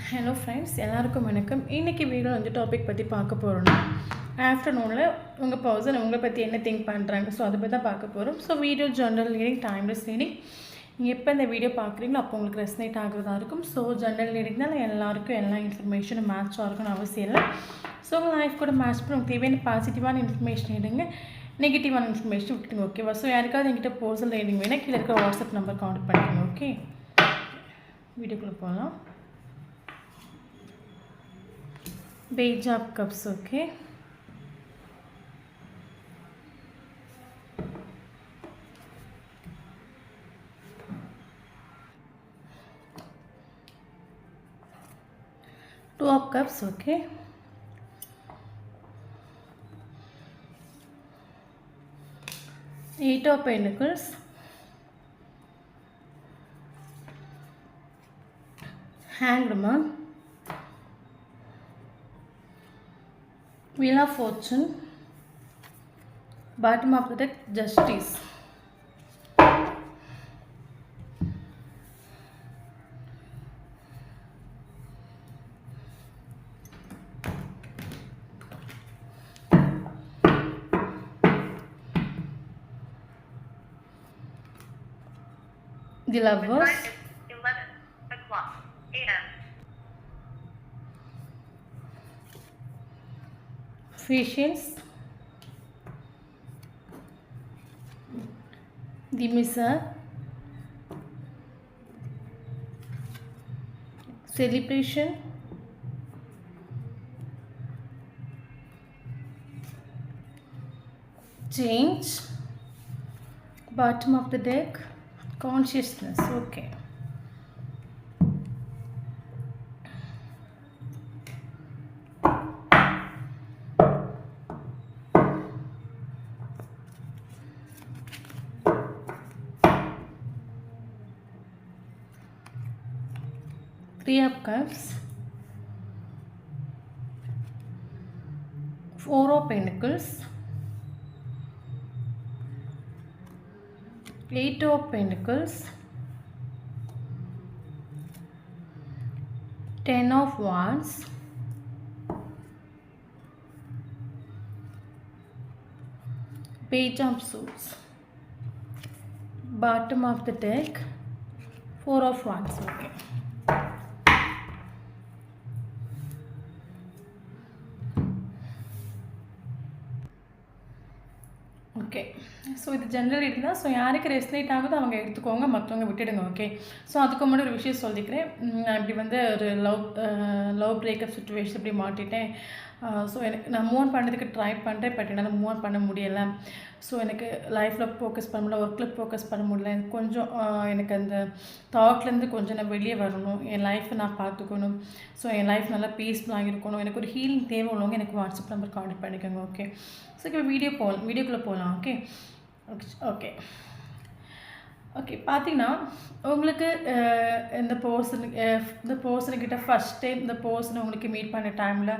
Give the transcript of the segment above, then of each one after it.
Hello friends, எல்லாருக்கும் வணக்கம். இன்றைக்கி வீடியோ வந்து டாபிக் பற்றி பார்க்க போகிறோன்னா, ஆஃப்டர்நூனில் உங்கள் பர்சன் உங்களை பற்றி என்ன திங்க் பண்ணுறாங்க, ஸோ அதை பற்றி தான் பார்க்க போகிறோம். So video general reading, timeless reading. நீங்கள் எப்போ இந்த வீடியோ பார்க்குறீங்களோ அப்போ உங்களுக்கு ரெஸ்னேட் ஆகிறதா இருக்கும். ஸோ ஜென்ரல் ரீடிங்னால எல்லாருக்கும் எல்லா இன்ஃபர்மேஷனும் மேட்ச் ஆகணும்னு அவசியம் இல்லை. ஸோ உங்கள் லைஃப் கூட மேட்ச் பண்ண உங்களுக்கு தேவையான பாசிட்டிவான இன்ஃபர்மேஷன் எடுங்க, நெகட்டிவான இன்ஃபர்மேஷன் விட்டுருங்க. ஓகேவா? ஸோ யாருக்காவது என்கிட்ட பர்சனல் ரீடிங் வேணால் கீழே இருக்க வாட்ஸ்அப் நம்பர் கான்டக்ட் பண்ணிக்கோங்க. ஓகே, வீடியோக்குள்ளே போகலாம். Page of Cups, okay. Two of Cups, okay. Eight of Pentacles. Hanged Man. Wheel of Fortune. Bottom of the deck, Justice. The Lovers. 11:00 a.m. Patience. The Missile. Celebration. Change. Bottom of the deck, Consciousness. Okay. Three of Cups. Four of Pentacles. Eight of Pentacles. 10 of Wands. Page of Swords. Bottom of the deck, Four of Wands. Okay. Okay, so இது general reading தான். So யாருக்கு ரெஸ்னேட் ஆகுதோ அவங்க எடுத்துக்கோங்க, மற்றவங்க விட்டுடுங்க. Okay, so அதுக்கு முன்னாடி ஒரு விஷயம் சொல்லிக்கிறேன். நான் இப்படி வந்து ஒரு லவ் பிரேக்கப் சுச்சுவேஷன் இப்படி மாட்டிட்டேன். ஸோ நான் மூவ் ஆன் பண்ணுறதுக்கு ட்ரை பண்ணுறேன், பட் என்னால் மூவ் ஆன் பண்ண முடியலை. ஸோ எனக்கு லைஃப்பில் ஃபோக்கஸ் பண்ண முடியல, ஒர்க்கில் ஃபோக்கஸ் பண்ண முடியல. கொஞ்சம் எனக்கு அந்த தாட்லேருந்து கொஞ்சம் நான் வெளியே வரணும், என் லைஃப்பை நான் பார்த்துக்கணும். ஸோ என் லைஃப் நல்லா பீஸ்ஃபுல்லாக இருக்கணும், எனக்கு ஒரு ஹீலிங் தேவை உள்ளவங்க எனக்கு வாட்ஸ்அப் நம்பர் கான்டக்ட் பண்ணிக்கோங்க. ஓகே, ஸோ இப்போ வீடியோக்குள்ளே போகலாம். ஓகே ஓகே ஓகே பார்த்தீங்கன்னா உங்களுக்கு இந்த பர்சனுக்கிட்ட ஃபஸ்ட் டைம் இந்த பர்சனை உங்களுக்கு மீட் பண்ண டைமில்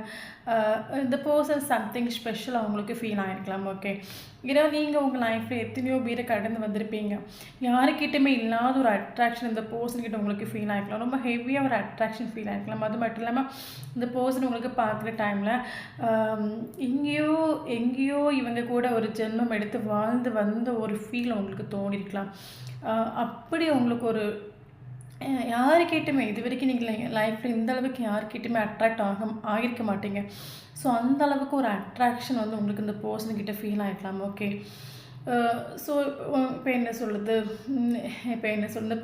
இந்த பர்சன் சம்திங் ஸ்பெஷல் அவங்களுக்கு ஃபீல் ஆகிருக்கலாம். ஓகே, ஏன்னா நீங்கள் உங்கள் லைஃப்பில் எத்தனையோ பேரை கடந்து வந்திருப்பீங்க, யாருக்கிட்டையுமே இல்லாத ஒரு அட்ராக்ஷன் இந்த பர்சன்கிட்ட உங்களுக்கு ஃபீல் ஆகிருக்கலாம். ரொம்ப ஹெவியாக ஒரு அட்ராக்ஷன் ஃபீல் ஆகிருக்கலாம். அது மட்டும் இல்லாமல் இந்த பர்சன் உங்களுக்கு பார்க்குற டைமில் எங்கேயோ இவங்க கூட ஒரு ஜென்மம் எடுத்து வாழ்ந்து வந்த ஒரு ஃபீல் உங்களுக்கு தோணிருக்கலாம். அப்படி உங்களுக்கு ஒரு யாருக்கிட்டுமே இது வரைக்கும் நீங்கள் லைஃப்பில் இந்த அளவுக்கு யாருக்கிட்டுமே அட்ராக்ட் ஆகியிருக்க மாட்டீங்க. ஸோ அந்த அளவுக்கு ஒரு அட்ராக்ஷன் வந்து உங்களுக்கு இந்த பர்சன்கிட்ட ஃபீல் ஆகிக்கலாம். ஓகே, ஸோ இப்போ என்ன சொல்லுது, இந்த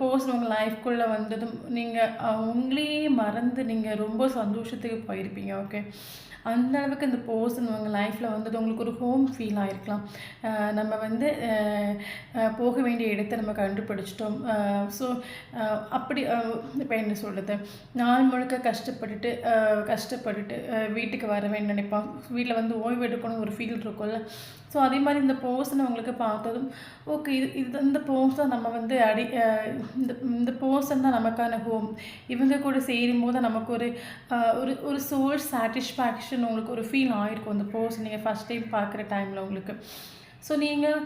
பர்சன் உங்கள் லைஃப்குள்ளே வந்ததும் நீங்கள் உங்களையே மறந்து நீங்கள் ரொம்ப சந்தோஷத்துக்கு போயிருப்பீங்க. ஓகே, அந்த அளவுக்கு இந்த பர்சன் உங்கள் லைஃப்பில் வந்தது உங்களுக்கு ஒரு ஹோம் ஃபீல் ஆகிருக்கலாம். நம்ம வந்து போக வேண்டிய இடத்தை நம்ம கண்டுபிடிச்சிட்டோம். ஸோ அப்படி இப்போ என்ன சொல்கிறது, நாள் முழுக்க கஷ்டப்பட்டுட்டு வீட்டுக்கு வரவேன்னு நினைப்பான், வீட்டில் வந்து ஓய்வு எடுக்கணும் ஒரு ஃபீல் இருக்கும்ல. ஸோ அதே மாதிரி இந்த பர்சனை உங்களுக்கு பார்த்ததும் ஓகே, இந்த பர்சன் நம்ம வந்து இந்த பர்சன் தான் நமக்கான ஹோம், இவங்க கூட சேரும்போது நமக்கு ஒரு சோல் சாட்டிஸ்ஃபேக்ஷன் உங்களுக்கு ஒரு ஃபீல் ஆகிருக்கும் அந்த பர்சன் நீங்கள் ஃபஸ்ட் டைம் பார்க்குற டைமில் உங்களுக்கு. ஸோ நீங்கள்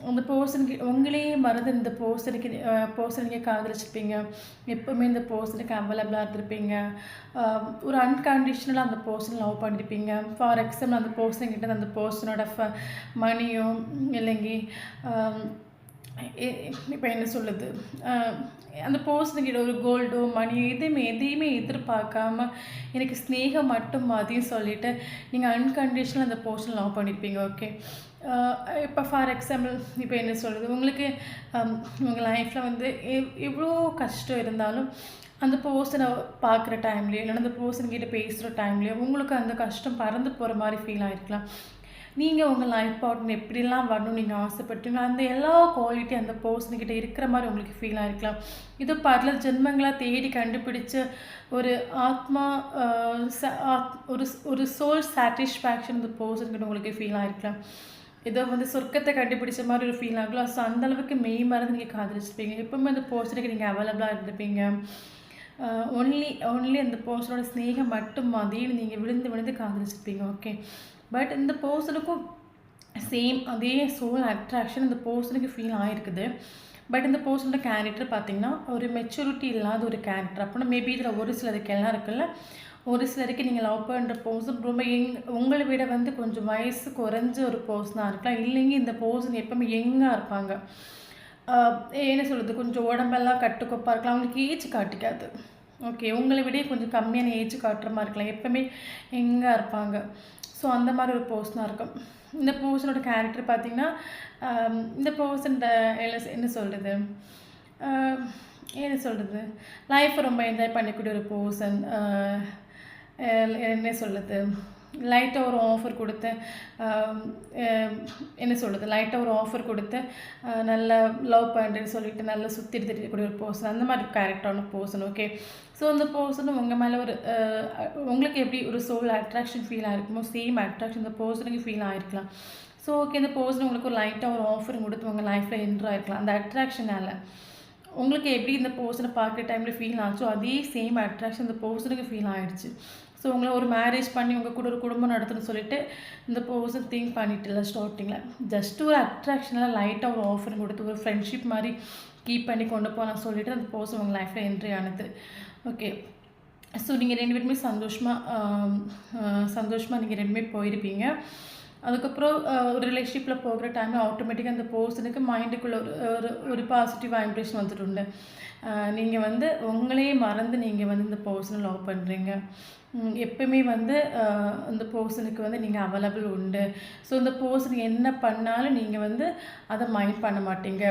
அந்த பர்சனுக்கு உங்களையே மறந்து இந்த பர்சனை நீங்கள் காதலிச்சிருப்பீங்க. எப்போவுமே இந்த பர்சனுக்கு அவைலபிளாக இருந்திருப்பீங்க. ஒரு அன்கண்டிஷனலாக அந்த பர்சனை லவ் பண்ணியிருப்பீங்க. ஃபார் எக்ஸாம்பிள் அந்த பர்சன்கிட்ட அந்த பர்சனோட மணியோ இல்லைங்கி இப்போ என்ன சொல்லுது, அந்த பர்சனுக்கிட்ட ஒரு கோல்டோ மணி எதையுமே எதிர்பார்க்காம எனக்கு ஸ்னேகம் மட்டும் மதியம் சொல்லிவிட்டு நீங்கள் அன்கண்டிஷனல் அந்த பர்சனை லவ் பண்ணியிருப்பீங்க. ஓகே, இப்போ ஃபார் எக்ஸாம்பிள் இப்போ என்ன சொல்கிறது, உங்களுக்கு உங்கள் லைஃப்பில் வந்து எவ்வளோ கஷ்டம் இருந்தாலும் அந்த பர்சனை பார்க்குற டைம்லேயோ இல்லைன்னா அந்த பர்சன்கிட்ட பேசுகிற டைம்லேயோ உங்களுக்கு அந்த கஷ்டம் பறந்து போகிற மாதிரி ஃபீல் ஆகிருக்கலாம். நீங்கள் உங்கள் லைஃப் பார்ட்னர் எப்படிலாம் வரணும்னு நீங்கள் ஆசைப்பட்டீங்க, அந்த எல்லா குவாலிட்டி அந்த பர்சன்கிட்ட இருக்கிற மாதிரி உங்களுக்கு ஃபீல் ஆகிருக்கலாம். இது பல ஜென்மங்களாக தேடி கண்டுபிடிச்ச ஒரு ஆத்மா ஒரு சோல் சாட்டிஸ்ஃபேக்ஷன் இந்த பர்சன்கிட்ட உங்களுக்கு ஃபீல் ஆகிருக்கலாம். ஏதோ வந்து சொர்க்கத்தை கண்டுபிடிச்ச மாதிரி ஒரு ஃபீல் ஆகலாம். ஸோ அந்தளவுக்கு மெய் மறந்து நீங்கள் காதலிச்சிருப்பீங்க. எப்போவுமே அந்த பர்சனுக்கு நீங்கள் அவைலபிளாக இருந்திருப்பீங்க. ஒன்லி அந்த பர்சனோட ஸ்னேகம் மட்டும் மதியம் நீங்கள் விழுந்து காதலிச்சிருப்பீங்க. ஓகே, பட் இந்த பர்சனுக்கும் சேம் அதே சோல் அட்ராக்ஷன் இந்த பர்சனுக்கு ஃபீல் ஆகிருக்குது. பட் இந்த பர்சனோட கேரக்டர் பார்த்திங்கன்னா ஒரு மெச்சூரிட்டி இல்லாத ஒரு கேரக்டர். அப்படின்னா மேபி இதில் ஒரு சிலருக்கு எல்லாம் இருக்குல்ல, ஒரு சிலருக்கு நீங்கள் லவ் பண்ணுற பர்சன் ரொம்ப உங்களை விட வந்து கொஞ்சம் வயசு குறைஞ்ச ஒரு பர்சனாக இருக்கலாம். இல்லைங்க இந்த பர்சன் எப்பவுமே யங்காக இருப்பாங்க. என்ன சொல்கிறது, கொஞ்சம் உடம்பெல்லாம் கட்டுக்கோப்பாக இருக்கலாம். அவங்களுக்கு ஏஜ் காட்டிக்காது. ஓகே, உங்களை விட கொஞ்சம் கம்மியான ஏஜ் காட்டுற மாதிரி இருக்கலாம். எப்போவுமே யங்காக இருப்பாங்க. ஸோ அந்த மாதிரி ஒரு பர்சனாக இருக்கும். இந்த பர்சனோட கேரக்டர் பார்த்திங்கன்னா இந்த பர்சன்ட என்ன சொல்கிறது, லைஃப்பை ரொம்ப என்ஜாய் பண்ணக்கூடிய ஒரு பர்சன். என்ன சொல்கிறது, லைட்டாக ஒரு ஆஃபர் கொடுத்து நல்ல லவ் பண்ணுறேன்னு சொல்லிட்டு நல்லா சுற்றி எடுத்துக்கூடிய ஒரு பர்சன், அந்த மாதிரி கேரக்டரான பர்சன். ஓகே, ஸோ அந்த பர்சனும் உங்கள் மேலே ஒரு உங்களுக்கு எப்படி ஒரு சோல் அட்ராக்ஷன் ஃபீல் ஆகிருக்குமோ சேம் அட்ராக்ஷன் இந்த பர்சனுக்கு ஃபீல் ஆகிருக்கலாம். ஸோ ஓகே, இந்த பர்சன் உங்களுக்கு ஒரு லைட்டாக ஒரு ஆஃபர் கொடுத்து உங்கள் லைஃப்பில் என்ட்ரு ஆகிருக்கலாம். அந்த அட்ராக்ஷனால் உங்களுக்கு எப்படி இந்த பர்சனை பார்க்குற டைமில் ஃபீல் ஆச்சோ அதே சேம் அட்ராக்ஷன் இந்த பர்சனுக்கு ஃபீல் ஆகிடுச்சு. ஸோ உங்களை ஒரு மேரேஜ் பண்ணி உங்கள் கூட ஒரு குடும்பம் நடத்துன்னு சொல்லிட்டு இந்த பர்சன் திங்க் பண்ணிட்டு இல்லை ஸ்டார்டிங்கில் ஜஸ்ட் ஒரு அட்ராக்ஷனில் லைட்டாக ஒரு ஆஃபர் கொடுத்து ஒரு ஃப்ரெண்ட்ஷிப் மாதிரி கீப் பண்ணி கொண்டு போகலாம் சொல்லிவிட்டு அந்த பர்சன் உங்கள் லைஃப்பில் என்ட்ரி ஆனது. ஓகே, ஸோ நீங்கள் 2 பேருமே சந்தோஷமாக நீங்கள் 2 பேருமே போயிருப்பீங்க. அதுக்கப்புறம் ஒரு ரிலேஷன்ஷிப்பில் போகிற டைமில் ஆட்டோமேட்டிக்காக அந்த பர்சனுக்கு மைண்டுக்குள்ளே ஒரு பாசிட்டிவ் வைப்ரேஷன் வந்துட்டு உண்டு. நீங்கள் வந்து உங்களையே மறந்து நீங்கள் வந்து இந்த பர்சனை லவ் பண்ணுறீங்க. எப்பவுமே வந்து அந்த பர்சனுக்கு வந்து நீங்கள் அவைலபிள் உண்டு. ஸோ இந்த பர்சன் என்ன பண்ணாலும் நீங்கள் வந்து அதை மைண்ட் பண்ண மாட்டீங்க.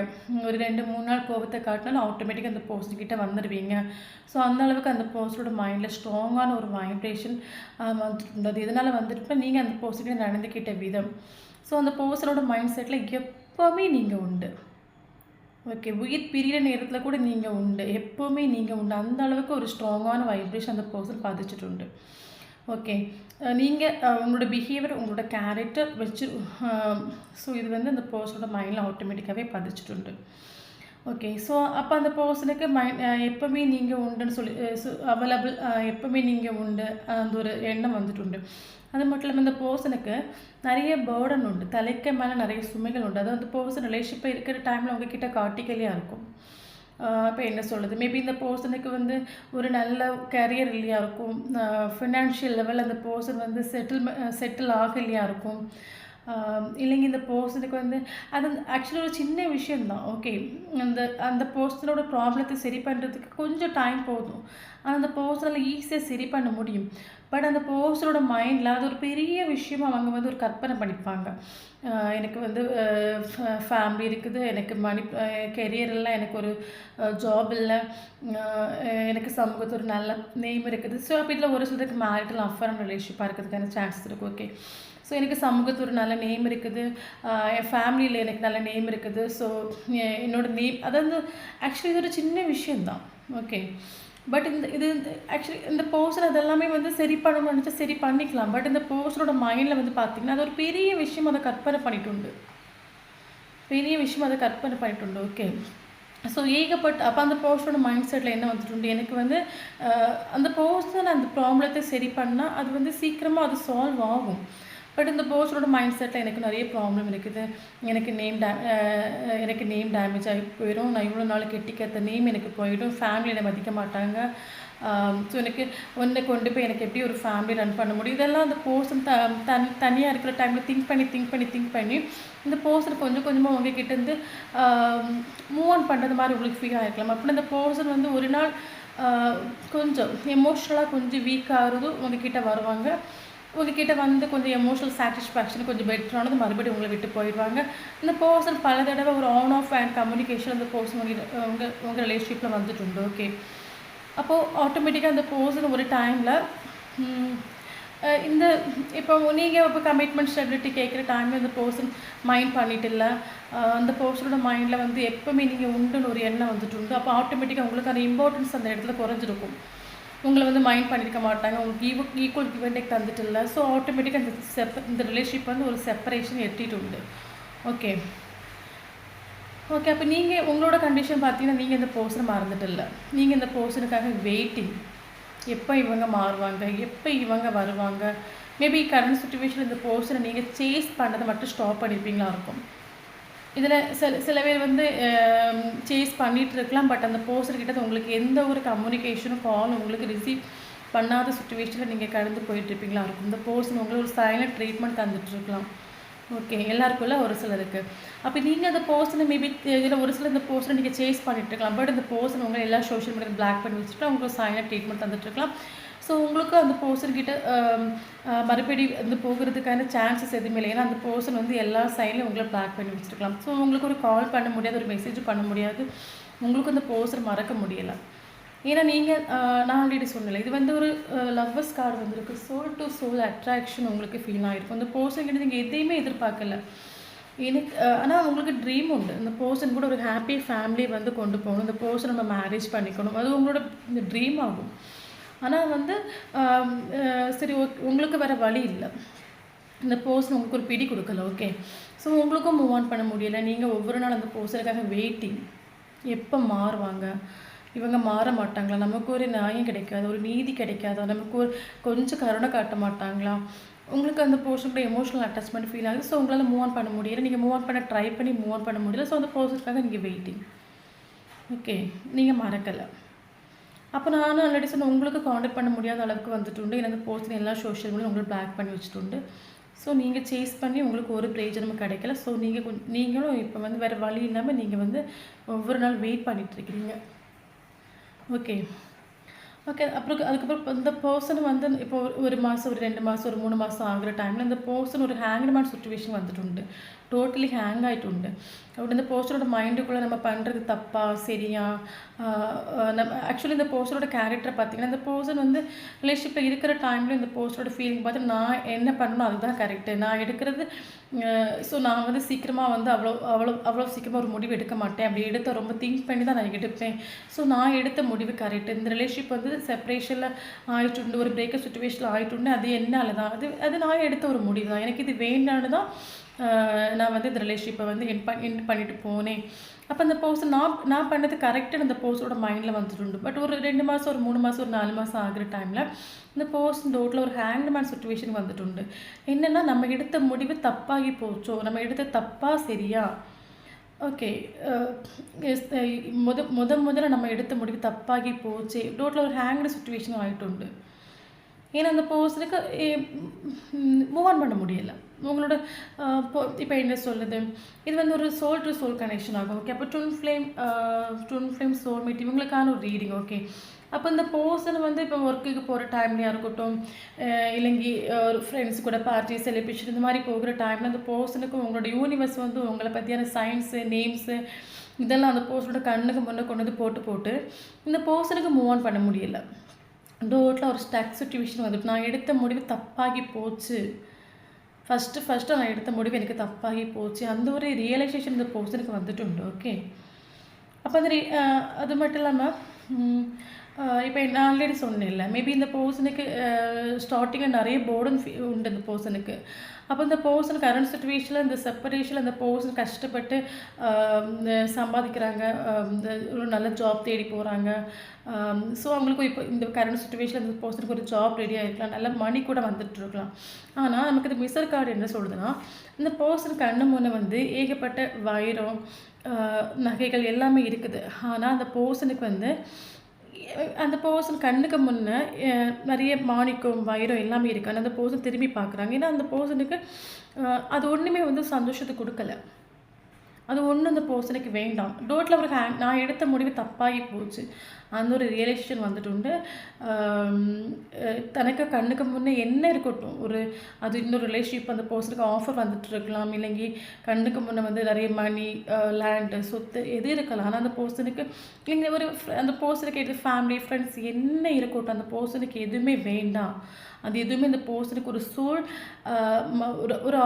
ஒரு 2-3 நாள் கோபத்தை காட்டினாலும் ஆட்டோமேட்டிக்காக அந்த பர்சன்கிட்ட வந்துடுவீங்க. ஸோ அந்த அளவுக்கு அந்த பர்சனோட மைண்டில் ஸ்ட்ராங்கான ஒரு வைப்ரேஷன் வந்துட்டு அது எதனால் வந்துட்டு நீங்கள் அந்த பர்சன்கிட்ட நடந்துக்கிட்ட விதம். ஸோ அந்த பர்சனோட மைண்ட் செட்டில் எப்போவுமே நீங்கள் உண்டு. ஓகே, உயிர் பிரிகிற நேரத்தில் கூட நீங்கள் உண்டு, எப்போவுமே நீங்கள் உண்டு. அந்த அளவுக்கு ஒரு ஸ்ட்ராங்கான வைப்ரேஷன் அந்த பர்சன் பாதிச்சுட்டு உண்டு. ஓகே, நீங்கள் உங்களோட பிஹேவியர் உங்களோட கேரக்டர் வச்சு ஸோ இது வந்து அந்த பர்சனோட மைண்டில் ஆட்டோமேட்டிக்காகவே பதிச்சுட்டு உண்டு. ஓகே, ஸோ அப்போ அந்த பர்சனுக்கு எப்போவுமே நீங்கள் உண்டுன்னு சொல்லி அவைலபிள் எப்போவுமே நீங்கள் உண்டு அந்த ஒரு எண்ணம் வந்துட்டு உண்டு. அது மட்டும் இல்லாமல் இந்த பர்சனுக்கு நிறைய பேர்டன் உண்டு, தலைக்கு மேலே நிறைய சுமைகள் உண்டு. அதாவது அந்த பர்சன் ரிலேஷன்ஷிப்பில் இருக்கிற டைமில் உங்ககிட்ட காட்டிக்கலையாக இருக்கும். இப்போ என்ன சொல்கிறது, மேபி இந்த பர்சனுக்கு வந்து ஒரு நல்ல கரியர் இல்லையா இருக்கும், ஃபினான்ஷியல் லெவலில் அந்த பர்சன் வந்து செட்டில் ஆகலையா இருக்கும். இல்லைங்க இந்த பர்சனுக்கு வந்து அது ஆக்சுவலி ஒரு சின்ன விஷயந்தான். ஓகே, அந்த பர்சனோட ப்ராப்ளத்தை சரி பண்ணுறதுக்கு கொஞ்சம் டைம் போதும். ஆனால் அந்த பர்சனால் ஈஸியாக சரி பண்ண முடியும். பட் அந்த பர்சனோட மைண்டில் அது ஒரு பெரிய விஷயமாக அவங்க வந்து ஒரு கற்பனை பண்ணிப்பாங்க. எனக்கு வந்து ஃபேமிலி இருக்குது, எனக்கு கெரியர் இல்லை, எனக்கு ஒரு ஜாப் இல்லை, எனக்கு சமூகத்தில் ஒரு நல்ல நேம் இருக்குது. ஸோ அப்போ இதில் ஒரு சிலருக்கு மேரிட்டல் அஃபேர் அண்ட் ரிலேஷன்ஷிப்பாக இருக்கிறதுக்கான சான்சஸ் இருக்குது. ஓகே, ஸோ எனக்கு சமூகத்தில் ஒரு நல்ல நேம் இருக்குது, என் ஃபேமிலியில் எனக்கு நல்ல நேம் இருக்குது. ஸோ என்னோடய நேம் அதாவது ஆக்சுவலி இது ஒரு சின்ன விஷயந்தான். ஓகே, பட் இது ஆக்சுவலி இந்த பர்சன் அதெல்லாமே வந்து சரி பண்ணணும்னு நினச்சா சரி பண்ணிக்கலாம். பட் இந்த பர்சனோட மைண்டில் வந்து பார்த்திங்கன்னா அது ஒரு பெரிய விஷயம் அதை கற்பனை பண்ணிட்டு உண்டு. ஓகே, ஸோ அப்போ அந்த பர்சனோட மைண்ட் செட்டில் என்ன வந்துட்டு உண்டு, எனக்கு வந்து அந்த பர்சன் அந்த ப்ராப்ளத்தை சரி பண்ணால் அது வந்து சீக்கிரமாக அது சால்வ் ஆகும். பட் இந்த பர்சனோட மைண்ட் செட்டில் எனக்கு நிறைய ப்ராப்ளம் இருக்குது. எனக்கு நேம் டேமேஜ் ஆகி போயிடும். நான் இவ்வளோ நாள் கெட்டிக்காத்த நேம் எனக்கு போயிடும். ஃபேமிலி என்னை மதிக்க மாட்டாங்க. ஸோ எனக்கு ஒன்றை கொண்டு போய் எனக்கு எப்படி ஒரு ஃபேமிலி ரன் பண்ண முடியும்? இதெல்லாம் அந்த பர்சன் தனியாக இருக்கிற டைமில் திங்க் பண்ணி இந்த பர்சன் கொஞ்சம் கொஞ்சமாக உங்ககிட்டேருந்து மூவ் ஆன் பண்ணுறது மாதிரி உங்களுக்கு ஃபீல் ஆகிருக்கலாம். அப்படி இந்த பர்சன் வந்து ஒரு நாள் கொஞ்சம் எமோஷ்னலாக கொஞ்சம் வீக் ஆகிறதும் உங்ககிட்ட வருவாங்க. உங்ககிட்ட வந்து கொஞ்சம் எமோஷனல் சாட்டிஸ்ஃபேக்ஷன் கொஞ்சம் பெட்டரானது மறுபடியும் உங்களை விட்டு போயிடுவாங்க. இந்த பர்சன் பல தடவை ஒரு ஆன் ஆஃப் அண்ட் கம்யூனிகேஷன் அந்த பர்சன் உங்கள் ரிலேஷன்ஷிப்பில் வந்துட்டு உண்டு. ஓகே, அப்போது ஆட்டோமேட்டிக்காக அந்த பர்சன் ஒரு டைமில் இந்த இப்போ நீங்கள் இப்போ கமிட்மெண்ட் ஸ்டெபிலிட்டி கேட்குற டைமில் இந்த பர்சன் மைண்ட் பண்ணிட்டு இல்லை, அந்த பர்சனோட மைண்டில் வந்து எப்போவுமே நீங்கள் உண்டுன்னு ஒரு எண்ணம் வந்துட்டு உண்டு. அப்போ ஆட்டோமேட்டிக்காக உங்களுக்கு அந்த இம்பார்ட்டன்ஸ் அந்த இடத்துல குறைஞ்சிருக்கும். உங்களை வந்து மைண்ட் பண்ணியிருக்க மாட்டாங்க. உங்களுக்கு ஈக்குவல் கிவ் அண்ட் டேக் தந்துட்டு இல்லை. ஸோ ஆட்டோமேட்டிக்காக இந்த ரிலேஷன்ஷிப் வந்து ஒரு செப்பரேஷன் எட்டிட்டு உண்டு. ஓகே, அப்போ நீங்கள் உங்களோட கண்டிஷன் பார்த்தீங்கன்னா நீங்கள் இந்த பர்சனை மறந்துட்டு இல்லை. நீங்கள் இந்த பர்சனுக்காக வெயிட்டிங். எப்போ இவங்க மாறுவாங்க, எப்போ இவங்க வருவாங்க. மேபி கரண்ட் சுச்சுவேஷன் இந்த பர்சனை நீங்கள் சேஸ் பண்ணதை மட்டும் ஸ்டாப் பண்ணியிருப்பீங்களா இருக்கும். இதில் சில பேர் வந்து சேஸ் பண்ணிகிட்டு இருக்கலாம். பட் அந்த பர்சன்கிட்ட உங்களுக்கு எந்த ஒரு கம்யூனிகேஷனும் கால் உங்களுக்கு ரிசீவ் பண்ணாத சுச்சுவேஷனில் நீங்கள் கடந்து போயிட்டுருப்பீங்களா இருக்கும். இந்த பர்சன் உங்களுக்கு ஒரு சைலண்ட் ட்ரீட்மெண்ட் தந்துட்டுருக்கலாம். ஓகே, எல்லாருக்குள்ள ஒரு சிலருக்கு. அப்போ நீங்கள் அந்த பர்சனை மேபி இதில் ஒரு சில இந்த பர்சனை நீங்கள் சேஸ் பண்ணிட்டுருக்கலாம். பட் இந்த பர்சன் உங்களை எல்லா சோஷியல் மீடியா பிளாக் பண்ணி வச்சுட்டு உங்களுக்கு சைலண்ட் ட்ரீட்மெண்ட் தந்துட்டுருக்கலாம். ஸோ உங்களுக்கு அந்த பர்சன்கிட்ட மறுபடி வந்து போகிறதுக்கான சான்சஸ் எதுவுமே இல்லை. ஏன்னா அந்த பர்சன் வந்து எல்லா சைட்லையும் உங்களை பிளாக் பண்ணி வச்சுருக்கலாம். ஸோ உங்களுக்கு ஒரு கால் பண்ண முடியாது, ஒரு மெசேஜ் பண்ண முடியாது. உங்களுக்கு அந்த பர்சன் மறக்க முடியலை. ஏன்னா நீங்கள் நான் ஆல்ரெடி சொன்னல, இது வந்து ஒரு லவ்வர்ஸ் கார்டு வந்துருக்கு. சோல் டு சோல் அட்ராக்ஷன் உங்களுக்கு ஃபீல் ஆகிருக்கும். அந்த பர்சன்கிட்ட நீங்கள் எதையுமே எதிர்பார்க்கல. எனக்கு ஆனால் உங்களுக்கு ட்ரீம் உண்டு. இந்த பர்சன் கூட ஒரு ஹாப்பி ஃபேமிலி வந்து கொண்டு போகணும். இந்த பர்சன் நம்ம மேரேஜ் பண்ணிக்கணும். அது உங்களோட இந்த ட்ரீம் ஆகும். ஆனால் வந்து சரி, உங்களுக்கு வேறு வழி இல்லை. இந்த பர்சன் உங்களுக்கு ஒரு பிடி கொடுக்கல. ஓகே, ஸோ உங்களுக்கும் மூவ் ஆன் பண்ண முடியலை. நீங்கள் ஒவ்வொரு நாள் அந்த பர்சனுக்காக வெயிட்டிங். எப்போ மாறுவாங்க, இவங்க மாற மாட்டாங்களா, நமக்கு ஒரு நியாயம் கிடைக்காது, ஒரு நீதி கிடைக்காதா, நமக்கு ஒரு கொஞ்சம் கருணை காட்ட மாட்டாங்களா, உங்களுக்கு அந்த பர்சனோட எமோஷனல் அட்டாச்மெண்ட் ஃபீல் ஆகுது. ஸோ உங்களால் மூவ் ஆன் பண்ண முடியல. நீங்கள் மூவ் ஆன் பண்ண ட்ரை பண்ணி மூவ் ஆன் பண்ண முடியல. ஸோ அந்த பர்சனுக்காக நீங்கள் வெயிட்டிங். ஓகே, நீங்கள் மறக்கலை. அப்போ நானும் ஆல்ரெடி சொன்னேன், உங்களுக்கு காண்டாக்ட் பண்ண முடியாத அளவுக்கு வந்துட்டு உண்டு. எனக்கு பர்சன் எல்லா சோஷியல் மீடியா உங்களுக்கு பிளாக் பண்ணி வச்சுட்டு. ஸோ நீங்கள் சேஸ் பண்ணி உங்களுக்கு ஒரு பிரயோஜனமும் கிடைக்கல. ஸோ நீங்களும் இப்போ வந்து வேறு வழி இல்லாமல் நீங்கள் வந்து ஒவ்வொரு நாள் வெயிட் பண்ணிகிட்ருக்கிறீங்க. ஓகே, அதுக்கப்புறம் இந்த பர்சன் வந்து இப்போ ஒரு மாதம், ஒரு 2 மாதம், ஒரு 3 மாதம் ஆகிற டைமில் இந்த பர்சன் ஒரு ஹேங்க்மேன் சுச்சுவேஷன் வந்துட்டு உண்டு. டோட்டலி ஹேங் ஆகிட்டு உண்டு. அப்படி இந்த பர்சனோட மைண்டுக்குள்ளே நம்ம பண்ணுறது தப்பா சரியா, நம்ம ஆக்சுவலி இந்த பர்சனோட கேரக்டரை பார்த்திங்கன்னா, இந்த பர்சன் வந்து ரிலேஷன்ஷிப்பில் இருக்கிற டைமில் இந்த பர்சனோட ஃபீலிங் பார்த்து நான் என்ன பண்ணணும் அதுதான் கரெக்டு, நான் எடுக்கிறது. ஸோ நான் வந்து சீக்கிரமாக வந்து அவ்வளோ சீக்கிரமாக ஒரு முடிவு எடுக்க மாட்டேன். அப்படி எடுத்த ரொம்ப திங்க் பண்ணி தான் நான் எடுப்பேன். ஸோ நான் எடுத்த முடிவு கரெக்டு. இந்த ரிலேஷன்ஷிப் வந்து செப்பரேஷனில் ஆகிட்டு ஒரு பிரேக்கப் சுச்சுவேஷனில் ஆகிட்டு அது என்னால் தான், அது நான் எடுத்த ஒரு முடிவு தான். எனக்கு இது வேண்டான்னு தான் நான் வந்து இந்த ரிலேஷன்ஷிப்பை வந்து எண்ட் பண்ணிட்டு போனேன். அப்போ அந்த பர்சன் நான் பண்ணது கரெக்டாக அந்த பர்சனோட மைண்டில் வந்துட்டு. பட் ஒரு 2 மாதம், ஒரு 3 மாதம், ஒரு 4 மாதம் ஆகிற டைமில் இந்த பர்சன் டோட்டில் ஒரு ஹேங்க்மேன் சுச்சுவேஷன் வந்துட்டு. என்னென்னா நம்ம எடுத்த முடிவு தப்பாகி போச்சோ, நம்ம எடுத்த தப்பா சரியா. ஓகே, முதல்ல நம்ம எடுத்த முடிவு தப்பாகி போச்சு. டோட்டில் ஒரு ஹேங்க்டு சுச்சுவேஷன் ஆகிட்டு. ஏன்னா அந்த பர்சனுக்கு மூவ் ஆன் பண்ண முடியலை. உங்களோட இப்போ என்ன சொல்லுது, இது வந்து ஒரு சோல் டு சோல் கனெக்ஷன் ஆகும். ஓகே, அப்போ ட்வின் ஃப்ளேம் சோல்மேட் இவங்களுக்கான ஒரு ரீடிங். ஓகே, அப்போ இந்த பர்சன் வந்து இப்போ ஒர்க்குக்கு போகிற டைம்லையாக இருக்கட்டும், இல்லைங்கி ஒரு ஃப்ரெண்ட்ஸ் கூட பார்ட்டி செலிப்ரேஷன் இந்த மாதிரி போகிற டைமில் அந்த பர்சனுக்கு உங்களோட யூனிவர்ஸ் வந்து உங்களை பற்றியான சயின்ஸு நேம்ஸு இதெல்லாம் அந்த பர்சனோட கண்ணுக்கு முன்னே கொண்டு வந்து போட்டு இந்த பர்சனுக்கு மூவ் ஆன் பண்ண முடியலை. டோட்டில் ஒரு ஸ்டக் சுச்சுவேஷன் வந்துட்டு நான் எடுத்த முடிவு தப்பாகி போச்சு. ஃபஸ்ட்டு நான் எடுத்த முடிவு எனக்கு தப்பாகி போச்சு. அந்த ஒரு ரியலைசேஷன் இந்த பர்சனுக்கு வந்துட்டு உண்டு. ஓகே, அப்போ அந்த அது மட்டும் இல்லாமல் ம். இப்ப நான் ஆல்ரெடி சொன்னேன்ல. மேபி இந்த பெர்சனுக்கு ஸ்டார்ட்டிங்ல நெறைய பர்டன் உண்டு இந்த பெர்சனுக்கு. அப்ப இந்த பெர்சன் கரண்ட் சிச்சுவேஷன்ல இந்த செப்பரேஷன்ல இந்த பெர்சன் கஷ்டப்பட்டு அ இந்த சம்பாதிக்கிறாங்க. இந்த ஒரு நல்ல ஜாப் தேடி போறாங்க. ஸோ அவங்களுக்கு இப்போ இந்த கரண்ட் சிச்சுவேஷன்ல இந்த பெர்சனுக்கு ஒரு ஜாப் ரெடியா இருக்கலாம். நல்ல மணி கூட வந்துட்டு இருக்கலாம். ஆனா, நமக்கு இந்த மிஸ்ஸர் கார்டு என்ன சொல்லுதுன்னா, இந்த பெர்சன் கண்ணு முன்ன வந்து ஏகப்பட்ட வைரம், அ நகைகள் எல்லாமே இருக்குது. ஆனா, அந்த பெர்சனுக்கு வந்து அந்த பெர்சன் கண்ணுக்கு முன்ன நெறைய மாணிக்கம், வைரம் எல்லாமே இருக்கு. ஆனா, அந்த பெர்சன் திரும்பி பார்க்குறாங்க. ஏன்னா, அந்த பெர்சனுக்கு அது ஒண்ணுமே வந்து சந்தோஷத்த குடுக்கல. அது ஒண்ணும் அந்த பெர்சனுக்கு வேண்டாம். டோட்டலா அவருக்கு நான் எடுத்த முடிவு தப்பாகி போச்சு. அந்த ஒரு ரியலைசேஷன் வந்துட்டுண்டு. அம் தனக்கு கண்ணுக்கு முன்னே என்ன இருக்கட்டும், அது இன்னொரு ரிலேஷன்ஷிப் அந்த பெர்சனுக்கு ஆஃபர் வந்துட்டு இருக்கலாம். இல்லைங்கி கண்ணுக்கு முன்ன வந்து நெறைய மணி, லேண்டு, சொத்து எது இருக்கலாம். ஆனா அந்த பெர்சனுக்கு இல்லைங்க அந்த பெர்சனுக்கு எது ஃபேமிலி, ஃப்ரெண்ட்ஸ் என்ன இருக்கட்டும், அந்த பெர்சனுக்கு எதுவுமே வேண்டாம். அது எதுவுமே அந்த பெர்சனுக்கு ஒரு சோல் அ ம ஒரு ஒரு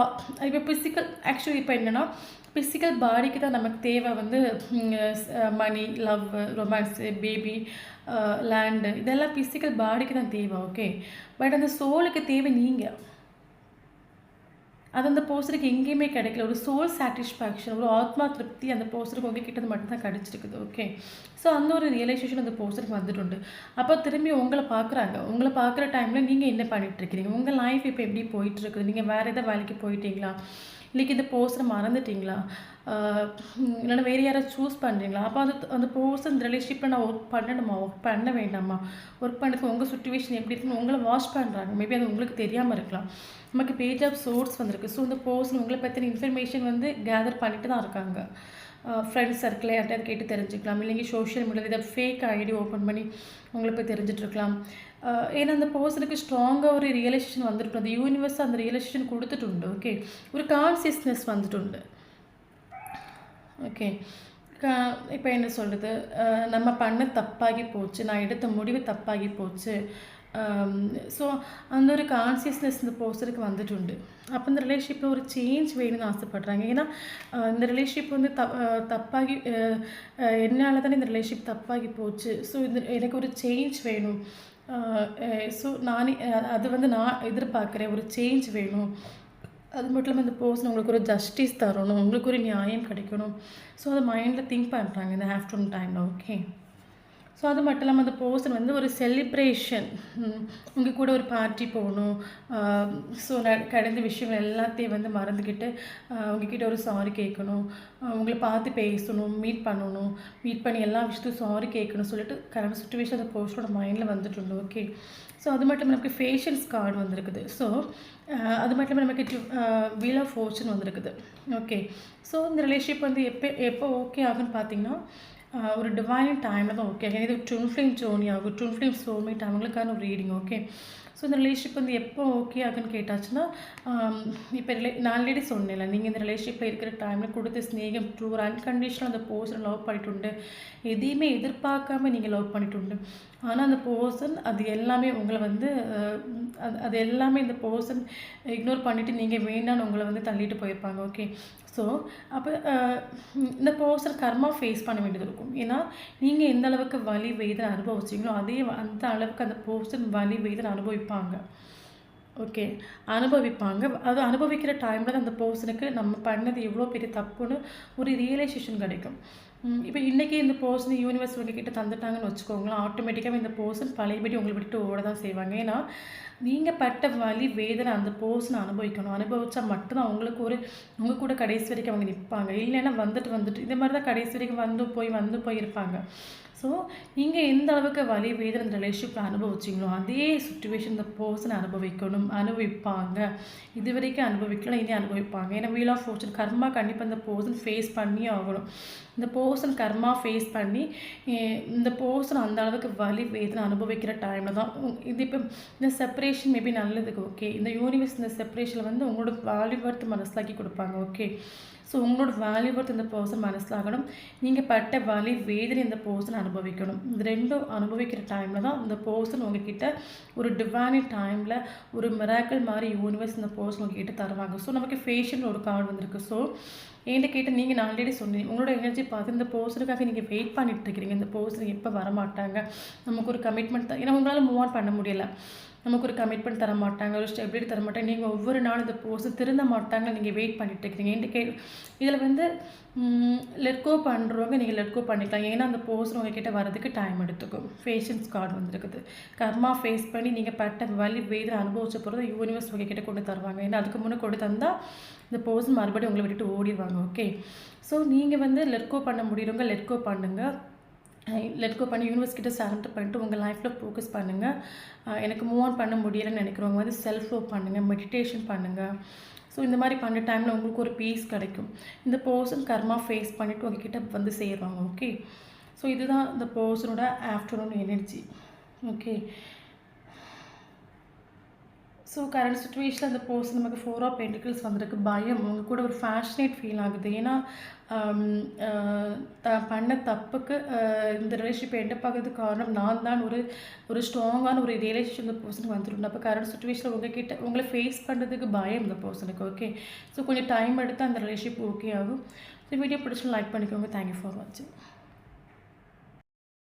இப்போ ஆக்சுவலி இப்போ என்னன்னா, பிசிக்கல் பாடிக்கு தான் நமக்கு தேவை வந்து மணி, லவ், ரொமான்ஸு, பேபி, லேண்டு இதெல்லாம் பிசிக்கல் பாடிக்கு தான் தேவை. ஓகே. பட் அந்த சோலுக்கு தேவை நீங்க. அது அந்த பெர்சனுக்கு எங்கேயுமே கிடைக்கல. ஒரு சோல் சாட்டிஸ்ஃபேக்ஷன், ஒரு ஆத்மா திருப்தி அந்த பெர்சனுக்கு உங்ககிட்ட மட்டும் தான் கிடைச்சிருக்குது. ஓகே. ஸோ அந்த ஒரு ரியலைசேஷன் அந்த பெர்சனுக்கு வந்துட்டுண்டு. அப்போ திரும்பி உங்கள பார்க்குறாங்க. உங்கள பார்க்குற டைம்ல நீங்க என்ன பண்ணிட்டுருக்கிறீங்க? உங்க லைஃப் இப்போ எப்படி போயிட்டுருக்குது? நீங்க வேற ஏதாவது வேலைக்கு போயிட்டீங்களா? இன்னைக்கு இந்த பெர்சன மறந்துட்டீங்களா? ஆ இல்லன்னா வேற யாராவது சூஸ் பண்றீங்களா? அப்போ அந்த அந்த பெர்சன் ரிலேஷன்ஷிப்ல நான் ஒர்க் பண்ணணுமா? ஒர்க் பண்ண வேண்டாமா? ஒர்க் பண்ணுறதுக்கு உங்க சிச்சுவேஷன் எப்படி இருக்குன்னு உங்கள வாட்ச் பண்றாங்க. மேபி அது உங்களுக்கு தெரியாம இருக்கலாம். நமக்கு பேஜ் ஆஃப் சோர்ஸ் வந்திருக்கு. ஸோ இந்த பெர்சன் உங்கள பத்தின இன்ஃபர்மேஷன் வந்து கேதர் பண்ணிட்டு தான் இருக்காங்க. ஃப்ரெண்ட்ஸ் சர்க்கிள்ல யார்ட்டயாவது கேட்டு தெரிஞ்சுக்கலாம். இல்லைங்க சோஷியல் மீடியால ஏதாவது ஃபேக் ஐடி ஓப்பன் பண்ணி உங்கள போய் தெரிஞ்சுட்டு இருக்கலாம். ஏன்னா அந்த பெர்சனுக்கு ஸ்ட்ராங்கா ஒரு ரியலைசேஷன் வந்துட்டு அந்த யூனிவர்ஸ் அந்த ரியலைசேஷன் குடுத்துட்டுண்டு. ஓகே. ஒரு கான்ஷியஸ்னஸ் வந்துட்டுண்டு. ஓகே. க இப்ப என்ன சொல்றது? நம்ம பண்ணது தப்பாகி போச்சு. நான் எடுத்த முடிவு தப்பாகி போச்சு. ஸோ அந்த ஒரு கான்ஷியஸ்னஸ் இந்த பெர்சனுக்கு வந்துட்டுண்டு. அப்போ இந்த ரிலேஷன்ஷிப்ல ஒரு சேஞ்ச் வேணும்னு ஆசைப்படுறாங்க. ஏன்னா, இந்த ரிலேஷன்ஷிப் வந்து தப்பாகி என்னால தானே இந்த ரிலேஷன்ஷிப் தப்பாகி போச்சு. ஸோ எனக்கு ஒரு சேஞ்ச் வேணும். அ அ ஸோ அது வந்து நான் எதிர்பார்க்குறேன். ஒரு சேஞ்ச் வேணும். அது மட்டும் இல்லாம இந்த பெர்சன் உங்களுக்கு ஒரு ஜஸ்டிஸ் தரணும். உங்களுக்கு ஒரு நியாயம் கிடைக்கணும். ஸோ அத மைண்ட்ல திங்க் பண்றாங்க இந்த ஆஃப்டர்நூன் டைம்ல. ஓகே. ஸோ அது மட்டும் இல்லாம அந்த பெர்சன் வந்து ஒரு செலிப்ரேஷன், உங்க கூட ஒரு பார்ட்டி போகணும். ஸோ கடந்த விஷயங்கள் எல்லாத்தையும் வந்து மறந்துக்கிட்டு உங்ககிட்ட ஒரு சாரி கேட்கணும். உங்கள பார்த்து பேசணும், மீட் பண்ணணும். மீட் பண்ணி எல்லா விஷயத்துக்கும் சாரி கேட்கணும்னு சொல்லிட்டு கரண்ட் சிச்சுவேஷன் அந்த பெர்சனோட மைண்ட்ல வந்துட்டுருந்து. ஓகே. ஸோ அது மட்டும் இல்லாம நமக்கு பேஷன்ஸ் கார்டு வந்திருக்குது. ஸோ அது மட்டும் இல்லாம நமக்கு வீல் ஆஃப் ஃபார்ச்சூன் வந்திருக்குது. ஓகே. ஸோ இந்த ரிலேஷன்ஷிப் வந்து எப்போ ஓகே ஆகுன்னு பார்த்தீங்கன்னா, ஒரு டிவைன் டைம்ல தான் ஓகே ஆகும். இது ட்வின் ஃப்ளேம் ஜோர்னி ஆகும். ட்வின் ஃப்ளேம் சோல்மேட் அவங்களுக்கான ஒரு ரீடிங். ஓகே. ஸோ இந்த ரிலேஷன்ஷிப் வந்து எப்போ ஓகே ஆகுன்னு கேட்டாச்சுன்னா, இப்போ நான் ஆல்ரெடி சொன்னேன்ல, நீங்கள் இந்த ரிலேஷன்ஷிப்பில் இருக்கிற டைமில் கொடுத்த ஸ்நேகம் ட்ரூ அன்கண்டிஷனல் அந்த பர்சனை லவ் பண்ணிட்டுண்டு. எதையுமே எதிர்பார்க்காம நீங்கள் லவ் பண்ணிட்டுண்டு. ஆனால் அந்த பர்சன் அது எல்லாமே உங்களை வந்து அது எல்லாமே இந்த பர்சன் இக்னோர் பண்ணிவிட்டு நீங்கள் வேண்டான்னு உங்களை வந்து தள்ளிட்டு போயிருப்பாங்க. ஓகே. ஸோ அப்போ இந்த பர்சன் கர்மா ஃபேஸ் பண்ண வேண்டியது இருக்கும். ஏன்னா நீங்கள் எந்த அளவுக்கு வலி வேதனை அனுபவிச்சிங்களோ அதே அந்த அளவுக்கு அந்த பர்சன் வலி வேதனை அனுபவிப்பாங்க. ஓகே. அனுபவிப்பாங்க. அது அனுபவிக்கிற டைமில் தான் அந்த பர்சனுக்கு நம்ம பண்ணது எவ்வளோ பெரிய தப்புன்னு ஒரு ரியலைசேஷன் கிடைக்கும். இப்போ இன்றைக்கி இந்த பர்சன் யூனிவர்ஸ் உங்ககிட்ட தந்துட்டாங்கன்னு வச்சுக்கோங்களேன், ஆட்டோமேட்டிக்காக இந்த பர்சன் பழையபடி உங்களை விட்டு ஓட தான் செய்வாங்க. ஏன்னா நீங்கள் பட்ட வலி வேதனை அந்த பர்சனை அனுபவிக்கணும். அனுபவிச்சா மட்டும்தான் உங்கள் கூட கடைசி வரைக்கும் அவங்க நிற்பாங்க. இல்லைன்னா வந்துட்டு இந்த மாதிரி தான் கடைசி வரைக்கும் வந்து போய் இருப்பாங்க. ஸோ நீங்கள் எந்த அளவுக்கு வலி வேதனை அந்த ரிலேஷன்ஷிப்பில் அனுபவிச்சிங்களோ அதே சுச்சுவேஷன் இந்த பர்சன் அனுபவிப்பாங்க. இது வரைக்கும் அனுபவிக்கலாம், இனி அனுபவிப்பாங்க. ஏன்னா வீல் ஆஃப் ஃபார்ச்சூன் கர்மா கண்டிப்பாக இந்த பர்சன் ஃபேஸ் பண்ணியே ஆகணும். இந்த பர்சன் கர்மா ஃபேஸ் பண்ணி இந்த பர்சன் அந்த அளவுக்கு வலி வேதனை அனுபவிக்கிற டைமில் தான் இது இப்போ இந்த செப்பரேஷன் மேபி நல்லதுக்கு. ஓகே. இந்த யூனிவர்ஸ் இந்த செப்பரேஷனில் வந்து உங்களோட வேல்யூ வர்த் மனசிலாக்கி கொடுப்பாங்க. ஓகே. ஸோ உங்களோட வேல்யூ வர்த் இந்த பர்சன் மனசிலாகணும். நீங்கள் பட்ட வலி வேதனை இந்த பர்சன் அனுபவிக்கணும். இது ரெண்டும் அனுபவிக்கிற டைமில் தான் இந்த பர்சன் உங்ககிட்ட ஒரு டிவைன் டைமில் ஒரு மிராக்கிள் மாதிரி யூனிவர்ஸ் இந்த பர்சன் உங்ககிட்ட தருவாங்க. ஸோ நமக்கு ஃபேஷன் ஒரு கார்டு வந்திருக்கு. ஸோ என்கிட்ட கேட்டு நீங்கள் நான் ஆல்ரெடி சொன்னேன் உங்களோட எனர்ஜி பார்த்து இந்த பர்சனுக்காக நீங்கள் வெயிட் பண்ணிட்டு இருக்கிறீங்க. இந்த பர்சன் எப்போ வரமாட்டாங்க, நமக்கு ஒரு கமிட்மெண்ட் ஏன்னா உங்களால் மூவ் ஆன் பண்ண முடியல. நமக்கு ஒரு கமிட்மெண்ட் தர மாட்டாங்க, ஒரு ஸ்டெபிலிட்டி தர மாட்டாங்க. நீங்கள் ஒவ்வொரு நாளும் இந்த பர்சன் திருந்த மாட்டாங்க, நீங்கள் வெயிட் பண்ணிட்டு இருக்கிறீங்க. என்கிட்ட இதில் வந்து லெட் கோ பண்ணுறவங்க நீங்கள் லெட் கோ பண்ணிக்கலாம். ஏன்னா அந்த பர்சன் உங்ககிட்ட வரதுக்கு டைம் எடுத்துக்கும். பேஷன்ஸ் கார்டு வந்துருக்குது. கர்மா ஃபேஸ் பண்ணி நீங்கள் பட்ட வலி வேதனை அனுபவிச்ச போகிறது யூனிவர்ஸ் உங்ககிட்ட கொண்டு தருவாங்க. ஏன்னா அதுக்கு முன்னே கொண்டு தந்தால் இந்த பர்சன் மறுபடியும் உங்களை விட்டுட்டு ஓடிடுவாங்க. ஓகே, ஸோ நீங்கள் வந்து லெட் கோ பண்ண முடியுறவங்க லெட் கோ பண்ணுங்கள். லெட் கோ பண்ணி யூனிவர்ஸ் கிட்ட சரண்டர் பண்ணிட்டு உங்கள் லைஃப்பில் ஃபோக்கஸ் பண்ணுங்கள். எனக்கு மூவ் ஆன் பண்ண முடியலைன்னு நினைக்கிறவங்க வந்து செல்ஃப் லவ் பண்ணுங்கள், மெடிடேஷன் பண்ணுங்கள். ஸோ இந்த மாதிரி பண்ணுற டைமில் உங்களுக்கு ஒரு பீஸ் கிடைக்கும். இந்த பர்சன் கர்மா ஃபேஸ் பண்ணிவிட்டு உங்ககிட்ட வந்து சேருவாங்க. ஓகே, ஸோ இதுதான் இந்த பர்சனோட afternoon energy. Okay, so current சுச்சுவேஷனில் அந்த பர்சன் நமக்கு 4 ஆஃப் பென்டிகிள்ஸ் வந்திருக்கு. பயம், உங்கள் கூட ஒரு ஃபேஷனேட் ஃபீல் ஆகுது. ஏன்னா பண்ண தப்புக்கு இந்த ரிலேஷன்ஷிப் எண்டப் ஆகிறதுக்கு காரணம் நான் தான் ஒரு ஸ்ட்ராங்கான ஒரு ரிலேஷன்ஷிப் இந்த பர்சனுக்கு வந்துடும். அப்போ கரண்ட் சுச்சுவேஷனில் உங்ககிட்ட உங்களை ஃபேஸ் பண்ணுறதுக்கு பயம் இந்த பர்சனுக்கு. ஓகே, ஸோ கொஞ்சம் டைம் எடுத்து அந்த ரிலேஷன்ஷிப் ஓகே ஆகும். ஸோ வீடியோ பிடிச்சி லைக் பண்ணிக்கோங்க. தேங்க்யூ ஃபார் வாட்சிங்.